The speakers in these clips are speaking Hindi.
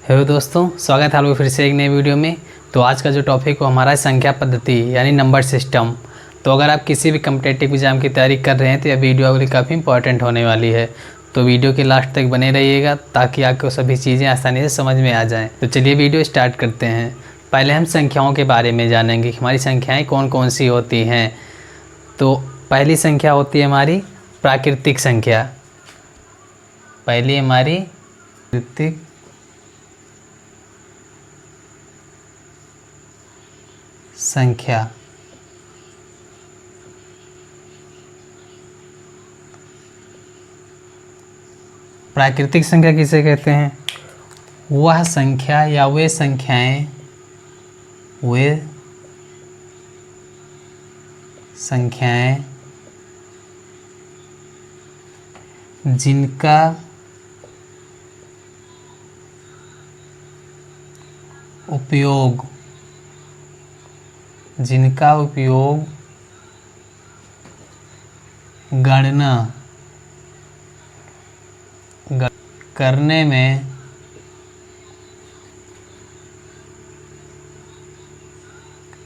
हेलो दोस्तों, स्वागत है आपको फिर से एक नई वीडियो में। तो आज का जो टॉपिक है हमारा संख्या पद्धति यानी नंबर सिस्टम। तो अगर आप किसी भी कम्पिटेटिव एग्जाम की तैयारी कर रहे हैं तो यह वीडियो आपके लिए काफ़ी इंपॉर्टेंट होने वाली है। तो वीडियो के लास्ट तक बने रहिएगा ताकि आपको सभी चीज़ें आसानी से समझ में आ जाएँ। तो चलिए वीडियो स्टार्ट करते हैं। पहले हम संख्याओं के बारे में जानेंगे कि हमारी संख्याएँ कौन कौन सी होती हैं। तो पहली संख्या होती है हमारी प्राकृतिक संख्या। पहली हमारी प्राकृतिक संख्या। प्राकृतिक संख्या किसे कहते हैं? वह संख्या या वे संख्याएं जिनका उपयोग गणना करने में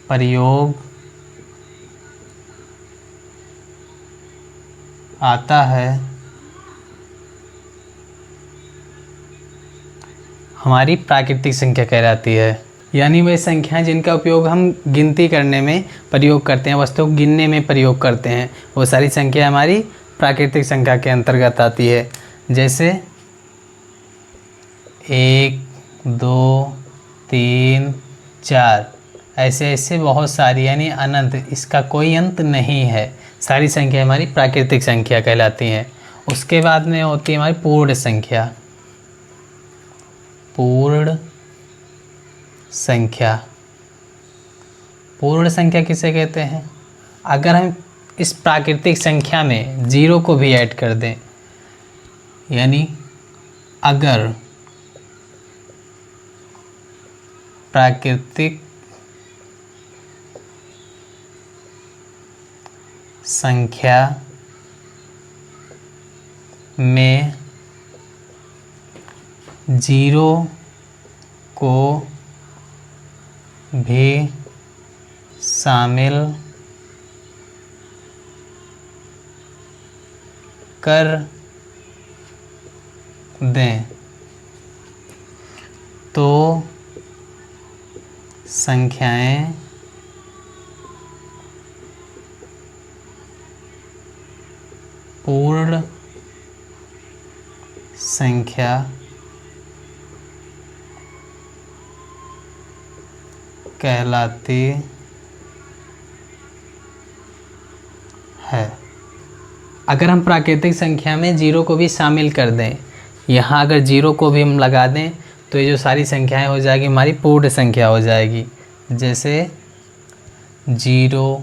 प्रयोग आता है, हमारी प्राकृतिक संख्या कहलाती है। यानी वे संख्याएं जिनका उपयोग हम गिनती करने में प्रयोग करते हैं, वस्तु को गिनने में प्रयोग करते हैं, वो सारी संख्या हमारी प्राकृतिक संख्या के अंतर्गत आती है। जैसे 1, 2, 3, 4 ऐसे ऐसे बहुत सारी, यानी अनंत, इसका कोई अंत नहीं है। सारी संख्या हमारी प्राकृतिक संख्या कहलाती हैं। उसके बाद में होती है हमारी पूर्ण संख्या। पूर्ण संख्या किसे कहते हैं? अगर हम इस प्राकृतिक संख्या में जीरो को भी ऐड कर दें, यानी अगर प्राकृतिक संख्या में जीरो को भी शामिल कर दें तो संख्याएं पूर्ण संख्या कहलाती है। अगर हम प्राकृतिक संख्या में जीरो को भी शामिल कर दें, यहाँ अगर जीरो को भी हम लगा दें तो ये जो सारी संख्याएं हो जाएगी हमारी पूर्ण संख्या हो जाएगी। जैसे 0,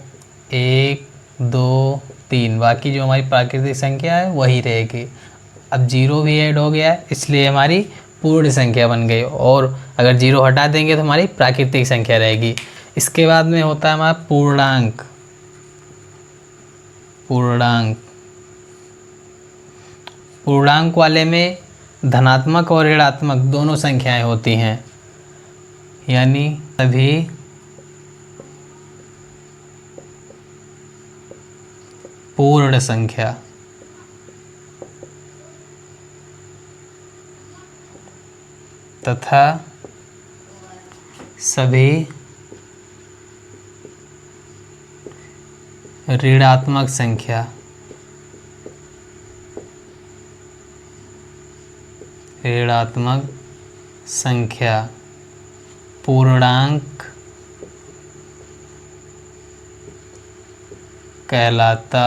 1, 2, 3, बाकी जो हमारी प्राकृतिक संख्या है वही रहेगी। अब जीरो भी ऐड हो गया है इसलिए हमारी पूर्ण संख्या बन गई, और अगर जीरो हटा देंगे तो हमारी प्राकृतिक संख्या रहेगी। इसके बाद में होता है हमारा पूर्णांक। पूर्णांक वाले में धनात्मक और ऋणात्मक दोनों संख्याएं होती हैं, यानी सभी पूर्ण संख्या तथा सभी ऋणात्मक संख्या पूर्णांक कहलाता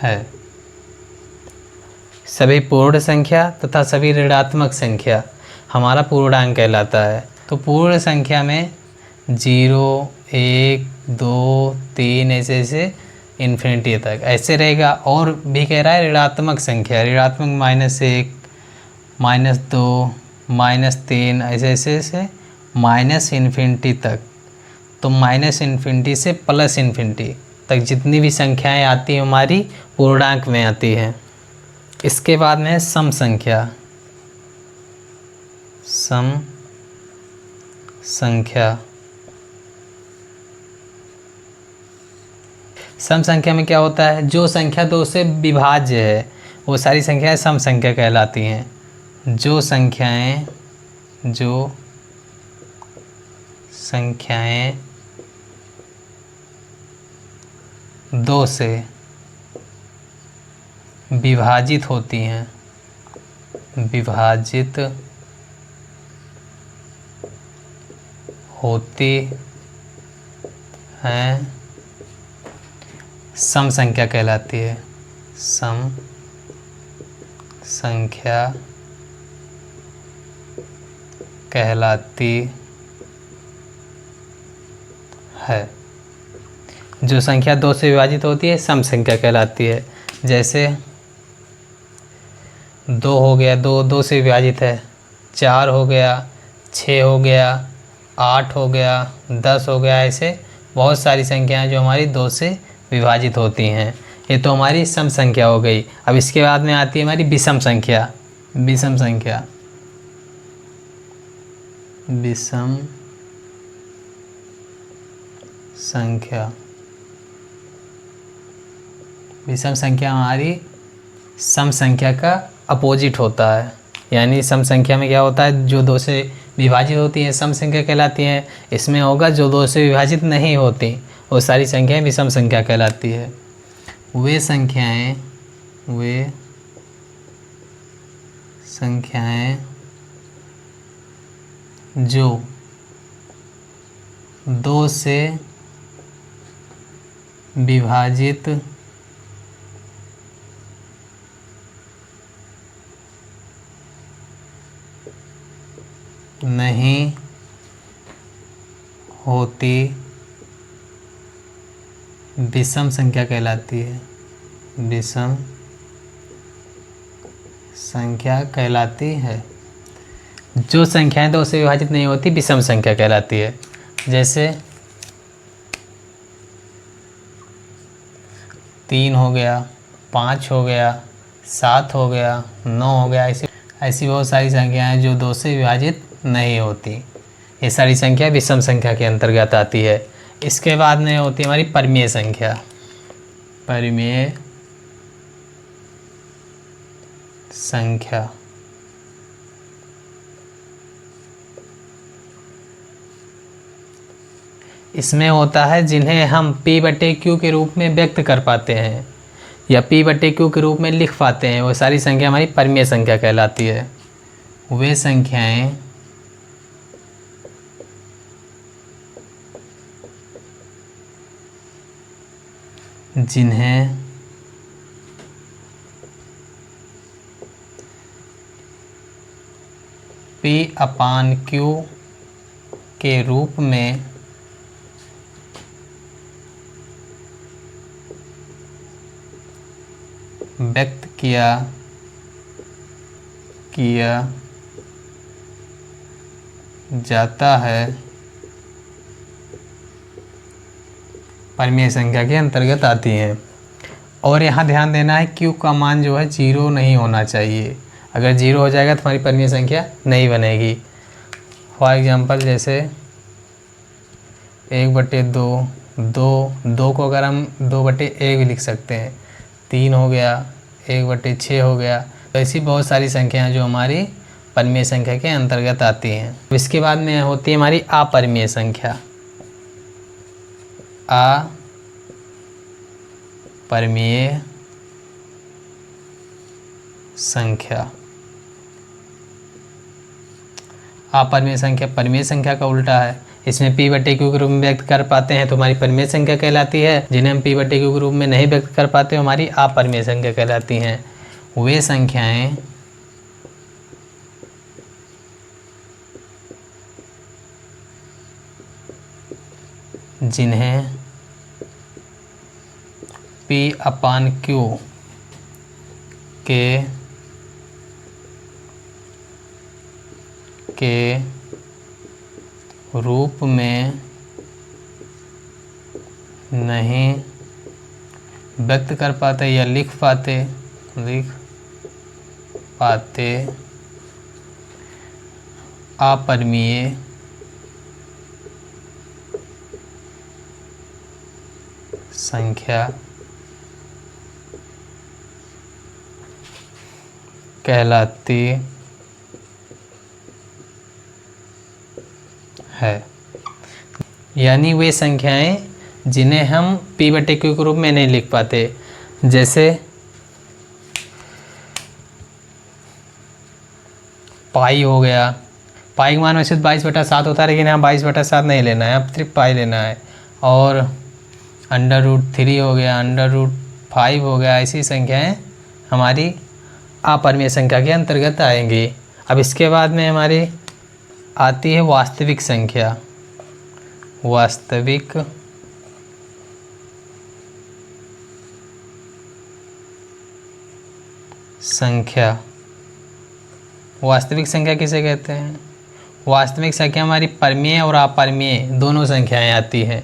है। सभी पूर्ण संख्या तथा सभी ऋणात्मक संख्या हमारा पूर्णांक कहलाता है। तो पूर्ण संख्या में 0, 1, 2, 3 ऐसे ऐसे इन्फिनिटी तक ऐसे रहेगा। और भी कह रहा है ऋणात्मक संख्या, ऋणात्मक -1, -2, -3 ऐसे ऐसे ऐसे माइनस इन्फिनिटी तक। तो माइनस इन्फिनिटी से प्लस इन्फिनिटी तक जितनी भी संख्याएं आती हैं हमारी पूर्णांक में आती हैं। इसके बाद में सम संख्या। सम संख्या। सम संख्या में क्या होता है, जो संख्या दो से विभाज्य है वो सारी संख्याएं सम संख्या कहलाती हैं। जो संख्याएं दो से विभाजित होती हैं, विभाजित होती हैं, सम संख्या कहलाती है। सम संख्या कहलाती है। जो संख्या दो से विभाजित होती है सम संख्या कहलाती है। जैसे 2 हो गया, 2 से विभाजित है, 4 हो गया, 6 हो गया, 8 हो गया, 10 हो गया। ऐसे बहुत सारी संख्याएं जो हमारी 2 से विभाजित होती हैं। ये तो हमारी सम संख्या हो गई। अब इसके बाद में आती है हमारी विषम संख्या। विषम संख्या, विषम संख्या, विषम संख्या हमारी सम संख्या का अपोजिट होता है। यानी सम संख्या में क्या होता है, जो 2 से विभाजित होती हैं सम संख्या कहलाती हैं। इसमें होगा जो 2 से विभाजित नहीं होती वो सारी संख्याएं विषम संख्या कहलाती है। वे संख्याएं जो 2 से विभाजित नहीं होती विषम संख्या कहलाती है। विषम संख्या कहलाती है। जो संख्याएं 2 से विभाजित नहीं होती विषम संख्या कहलाती है। जैसे 3 हो गया, 5 हो गया, 7 हो गया, 9 हो गया। ऐसी बहुत सारी संख्याएं जो 2 से विभाजित नहीं होती। ये सारी संख्या विषम संख्या के अंतर्गत आती है। इसके बाद में होती है हमारी परिमेय संख्या। परिमेय संख्या, इसमें होता है जिन्हें हम P/Q के रूप में व्यक्त कर पाते हैं या P/Q के रूप में लिख पाते हैं। वो सारी संख्या हमारी परिमेय संख्या कहलाती है। वे संख्याएं जिन्हें P/Q के रूप में व्यक्त किया जाता है परिमेय संख्या के अंतर्गत आती हैं। और यहाँ ध्यान देना है Q का मान जो है 0 नहीं होना चाहिए। अगर 0 हो जाएगा तो हमारी परिमेय संख्या नहीं बनेगी। फॉर एग्जांपल जैसे 1/2, 2 को अगर हम 2/1 भी लिख सकते हैं, 3 हो गया, 1/6 हो गया। तो ऐसी बहुत सारी संख्याएं जो हमारी परिमेय संख्या के अंतर्गत आती हैं। इसके बाद में होती है हमारी अपरिमेय संख्या। अपरिमेय संख्या, अपरिमेय संख्या परिमेय संख्या का उल्टा है। इसमें P/Q के रूप में व्यक्त कर पाते हैं तो हमारी परिमेय संख्या कहलाती है। जिन्हें हम P/Q के रूप में नहीं व्यक्त कर पाते हमारी अपरिमेय संख्या कहलाती हैं। वे संख्याएं जिन्हें P/Q के रूप में नहीं व्यक्त कर पाते या लिख पाते अपरिमेय संख्या कहलाती है। यानी वे संख्याएं जिन्हें हम p/q के रूप में नहीं लिख पाते, जैसे पाई हो गया। पाई का मान वैसे 22/7 होता है, लेकिन यहाँ 22/7 नहीं लेना है, अब सिर्फ पाई लेना है। और √3 हो गया, √5 हो गया, ऐसी संख्याएं हमारी अपरिमेय संख्या के अंतर्गत आएंगी। अब इसके बाद में हमारी आती है वास्तविक संख्या। वास्तविक संख्या, वास्तविक संख्या किसे कहते हैं? वास्तविक संख्या हमारी परिमेय और अपरिमेय दोनों संख्याएं आती हैं।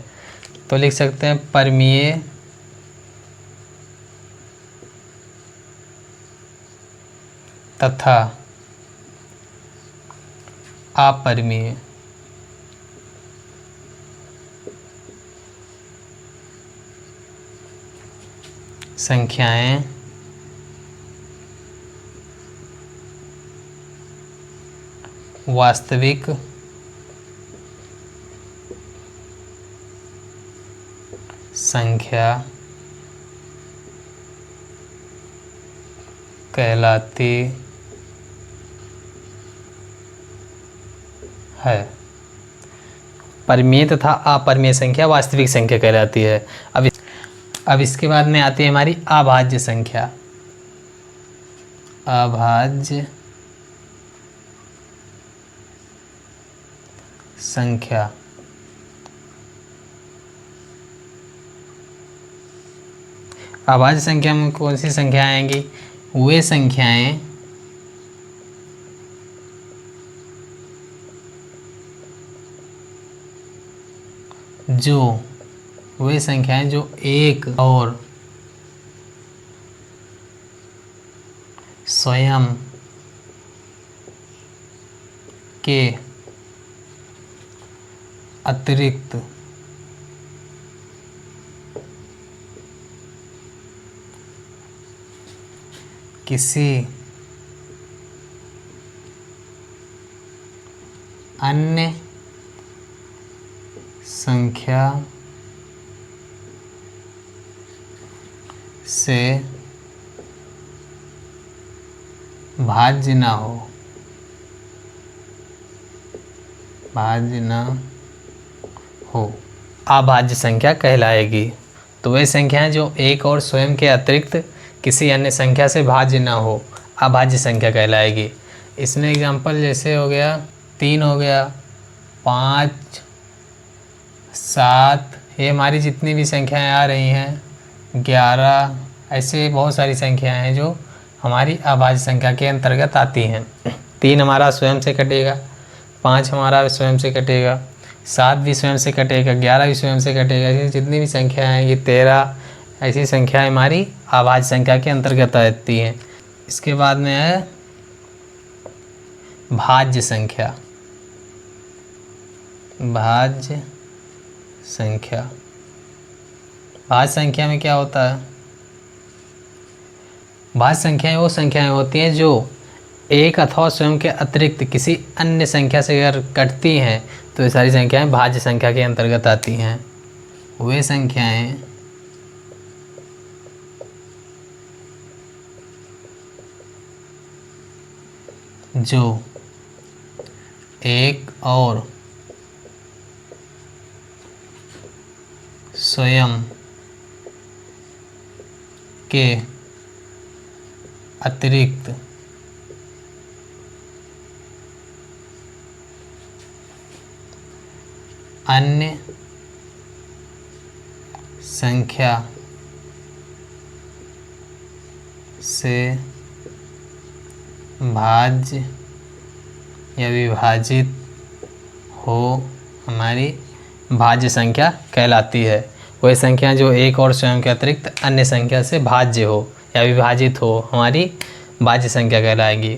तो लिख सकते हैं परिमेय तथा अपरिमेय संख्याएं वास्तविक संख्या कहलाती है। परिमेय तथा अपरिमेय संख्या वास्तविक संख्या कहलाती है। अब इसके बाद में आती है हमारी अभाज्य संख्या। अभाज्य संख्या अभाज्य संख्या में कौन सी संख्या आएंगी? वे संख्याएं जो एक और स्वयं के अतिरिक्त किसी अन्य संख्या से भाज्य ना हो अभाज्य संख्या कहलाएगी। तो वह संख्याएं जो एक और स्वयं के अतिरिक्त किसी अन्य संख्या से भाज्य ना हो अभाज्य संख्या कहलाएगी। इसमें एग्जांपल जैसे हो गया 3 हो गया, 5, 7, ये हमारी जितनी भी संख्याएं आ रही हैं, 11, ऐसे बहुत सारी संख्याएं हैं जो हमारी अभाज्य संख्या के अंतर्गत आती हैं। 3 हमारा स्वयं से कटेगा, 5 हमारा स्वयं से कटेगा, 7 भी स्वयं से कटेगा, 11 भी स्वयं से कटेगा। ऐसी जितनी भी संख्याएं हैं, ये 13 ऐसी संख्याएं हमारी अभाज्य संख्या के अंतर्गत आती हैं। इसके बाद में है भाज्य संख्या। भाज्य संख्या, भाज्य संख्या में क्या होता है? भाज्य संख्याएं वो संख्याएं होती हैं जो एक अथवा स्वयं के अतिरिक्त किसी अन्य संख्या से अगर कटती हैं तो ये सारी संख्याएं भाज्य संख्या के अंतर्गत आती हैं। वे संख्याएं जो एक और स्वयं के अतिरिक्त अन्य संख्या से भाज्य या विभाजित हो हमारी भाज्य संख्या कहलाती है। वह संख्या जो एक और स्वयं के अतिरिक्त अन्य संख्या से भाज्य हो या विभाजित हो हमारी भाज्य संख्या कहलाएगी।